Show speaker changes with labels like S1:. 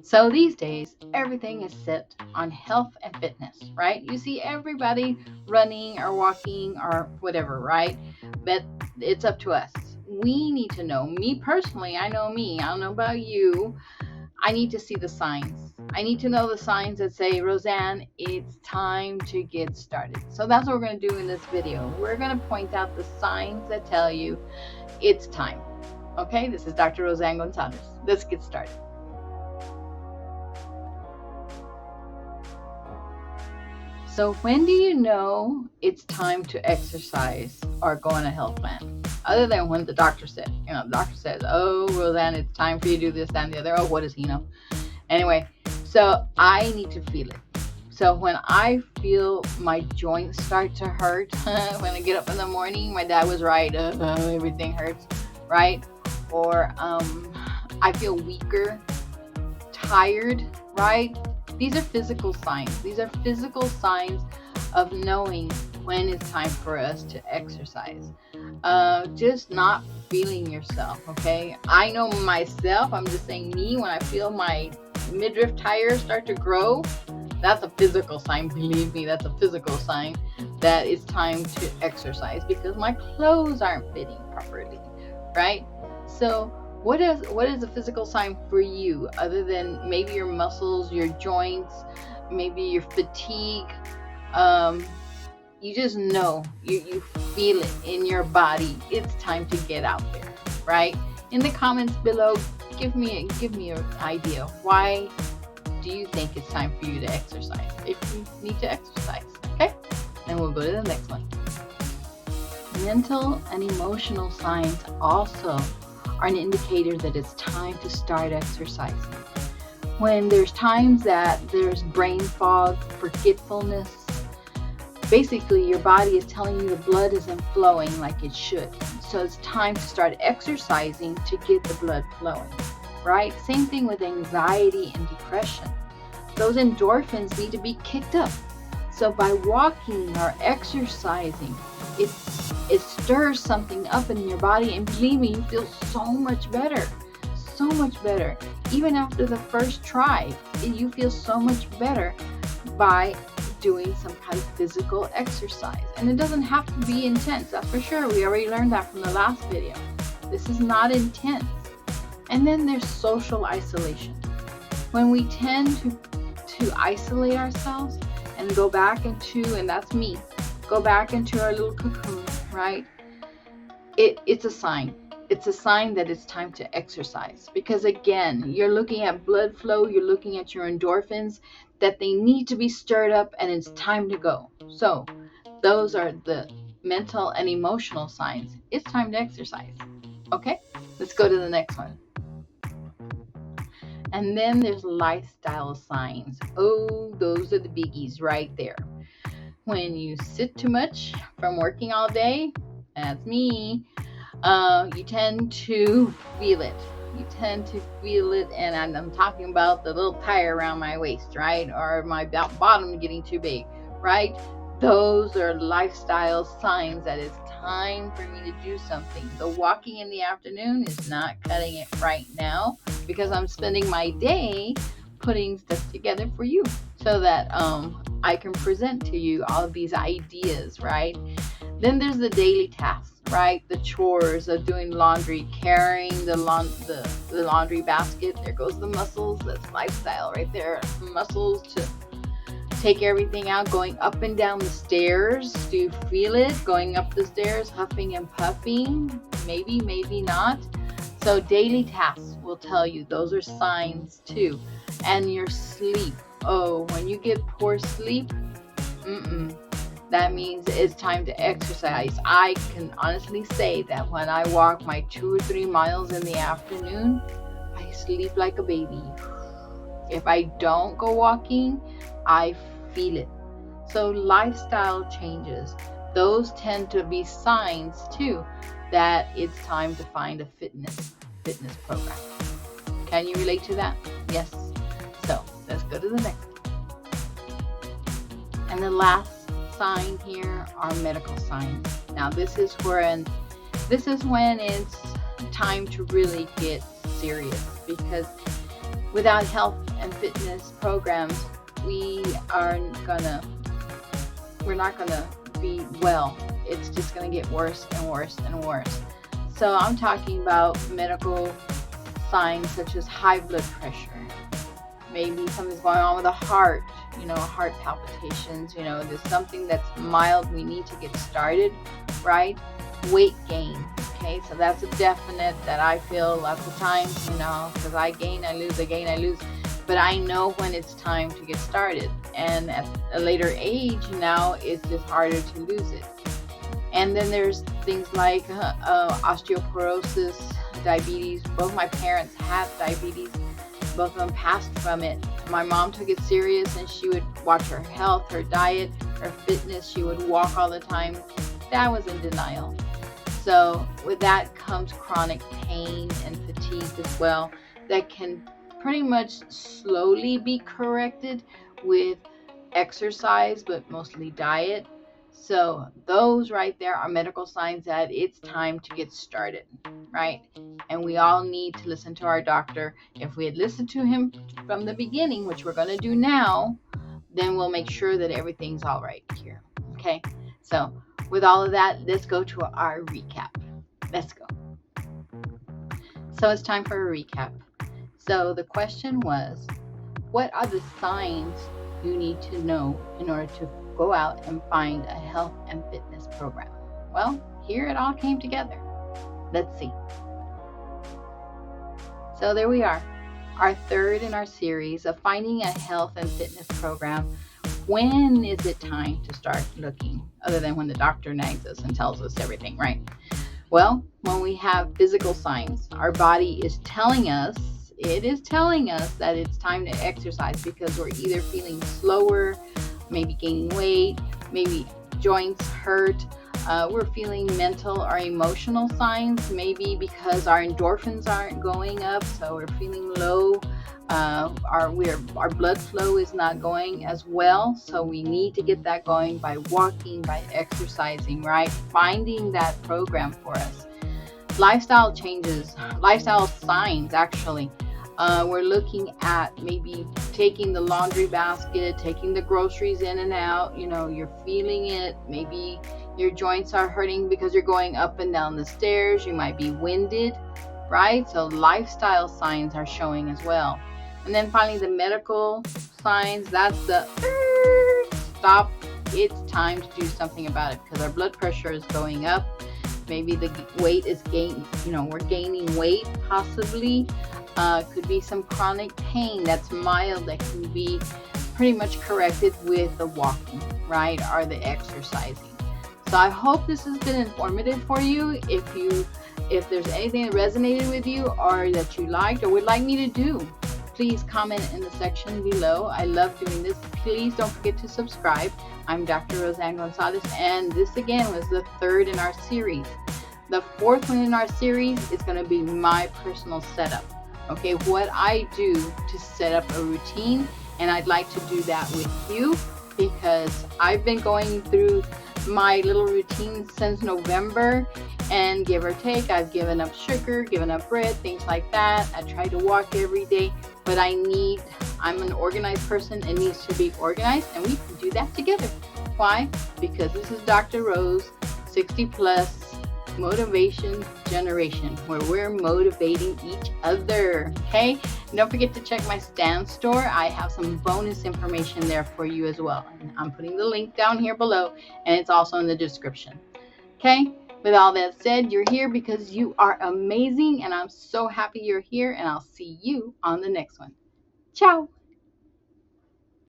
S1: So these days, everything is set on health and fitness, right? You see everybody running or walking or whatever, right? But it's up to us. We need to know. Me personally, I know me. I don't know about you. I need to see the signs. I need to know the signs that say, Roseanne, it's time to get started. So that's what we're going to do in this video. We're going to point out the signs that tell you it's time. Okay, this is Dr. Roseanne Gonzalez. Let's get started. So when do you know it's time to exercise or go on a health plan? Other than when the doctor said, the doctor says, oh, Roseanne, it's time for you to do this, that, and the other. Oh, what does he know? Anyway, so I need to feel it. So when I feel my joints start to hurt, when I get up in the morning, my dad was right, everything hurts, right? Or I feel weaker, tired, right? These are physical signs. These are physical signs of knowing when it's time for us to exercise. Just not feeling yourself, okay? I know myself, I'm just saying me, when I feel my midriff tires start to grow, that's a physical sign. Believe me, that's a physical sign that it's time to exercise because my clothes aren't fitting properly, right? So what is a physical sign for you other than maybe your muscles, your joints, maybe your fatigue? You just know, you feel it in your body. It's time to get out there, right? In the comments below, give me an idea. Why do you think it's time for you to exercise? If you need to exercise, okay? Then we'll go to the next one. Mental and emotional signs also are an indicator that it's time to start exercising. When there's times that there's brain fog, forgetfulness, basically your body is telling you the blood isn't flowing like it should. So it's time to start exercising to get the blood flowing, right? Same thing with anxiety and depression. Those endorphins need to be kicked up. So by walking or exercising, it stirs something up in your body, and believe me, you feel so much better. So much better. Even after the first try, you feel so much better by doing some kind of physical exercise. And it doesn't have to be intense, that's for sure. We already learned that from the last video. This is not intense. And then there's social isolation. When we tend to isolate ourselves and go back into, and that's me, go back into our little cocoon, right? It's a sign. It's a sign that it's time to exercise. Because again, you're looking at blood flow, you're looking at your endorphins, that they need to be stirred up and it's time to go. So those are the mental and emotional signs. It's time to exercise. Okay, let's go to the next one. And then there's lifestyle signs. Oh, those are the biggies right there. When you sit too much from working all day, that's me, you tend to feel it. You tend to feel it, and I'm talking about the little tire around my waist, right? Or my bottom getting too big, right? Those are lifestyle signs that it's time for me to do something. The walking in the afternoon is not cutting it right now because I'm spending my day putting stuff together for you so that I can present to you all of these ideas, right? Then there's the daily tasks, right? The chores of doing laundry, carrying the laundry basket. There goes the muscles. That's lifestyle right there. Muscles to take everything out, going up and down the stairs. Do you feel it? Going up the stairs, huffing and puffing? Maybe, maybe not. So daily tasks will tell you. Those are signs too. And your sleep. Oh, when you get poor sleep, that means it's time to exercise. I can honestly say that when I walk my 2 or 3 miles in the afternoon, I sleep like a baby. If I don't go walking, I feel it. So lifestyle changes, those tend to be signs too that it's time to find a fitness program. Can you relate to that? Yes. So let's go to the next. And the last sign here are medical signs. Now this is when it's time to really get serious, because Without health and fitness programs, we are gonna we're not gonna be well. It's just gonna get worse and worse and worse. So I'm talking about medical signs such as high blood pressure. Maybe something's going on with the heart, heart palpitations, there's something that's mild. We need to get started, right? Weight gain. Okay, so that's a definite that I feel lots of times, because I gain, I lose, I gain, I lose. But I know when it's time to get started. And at a later age, now it's just harder to lose it. And then there's things like osteoporosis, diabetes. Both my parents had diabetes. Both of them passed from it. My mom took it serious, and she would watch her health, her diet, her fitness. She would walk all the time. Dad was in denial. So with that comes chronic pain and fatigue as well that can pretty much slowly be corrected with exercise, but mostly diet. So those right there are medical signs that it's time to get started, right? And we all need to listen to our doctor. If we had listened to him from the beginning, which we're going to do now, then we'll make sure that everything's all right here. Okay? So with all of that, let's go to our recap. Let's go. So it's time for a recap. So the question was, what are the signs you need to know in order to go out and find a health and fitness program? Well, here it all came together. Let's see. So there we are, our third in our series of finding a health and fitness program. When is it time to start looking, other than when the doctor nags us and tells us everything, right? Well, when we have physical signs, our body is telling us, that it's time to exercise because we're either feeling slower, maybe gaining weight, maybe joints hurt. We're feeling mental or emotional signs, maybe because our endorphins aren't going up, so we're feeling low. Our blood flow is not going as well, so we need to get that going by walking, by exercising, right? Finding that program for us. Lifestyle changes, lifestyle signs actually. We're looking at maybe taking the laundry basket, taking the groceries in and out. You're feeling it. Maybe your joints are hurting because you're going up and down the stairs. You might be winded, right? So lifestyle signs are showing as well. And then finally, the medical signs, that's the stop. It's time to do something about it because our blood pressure is going up. Maybe the weight is we're gaining weight possibly. Could be some chronic pain that's mild that can be pretty much corrected with the walking, right? Or the exercising. So I hope this has been informative for you. If there's anything that resonated with you or that you liked or would like me to do, please comment in the section below. I love doing this. Please don't forget to subscribe. I'm Dr. Roseanne Gonzalez, and this again was the third in our series. The fourth one in our series is going to be my personal setup. Okay, what I do to set up a routine, and I'd like to do that with you because I've been going through my little routine since November, and give or take, I've given up sugar, given up bread, things like that. I try to walk every day, but I'm an organized person and needs to be organized, and we can do that together. Why? Because this is Dr. Rose, 60 plus motivation generation, where we're motivating each other. Okay, and don't forget to check my Stan store. I have some bonus information there for you as well. And I'm putting the link down here below, and it's also in the description. Okay, with all that said, you're here because you are amazing, and I'm so happy you're here, and I'll see you on the next one. Ciao.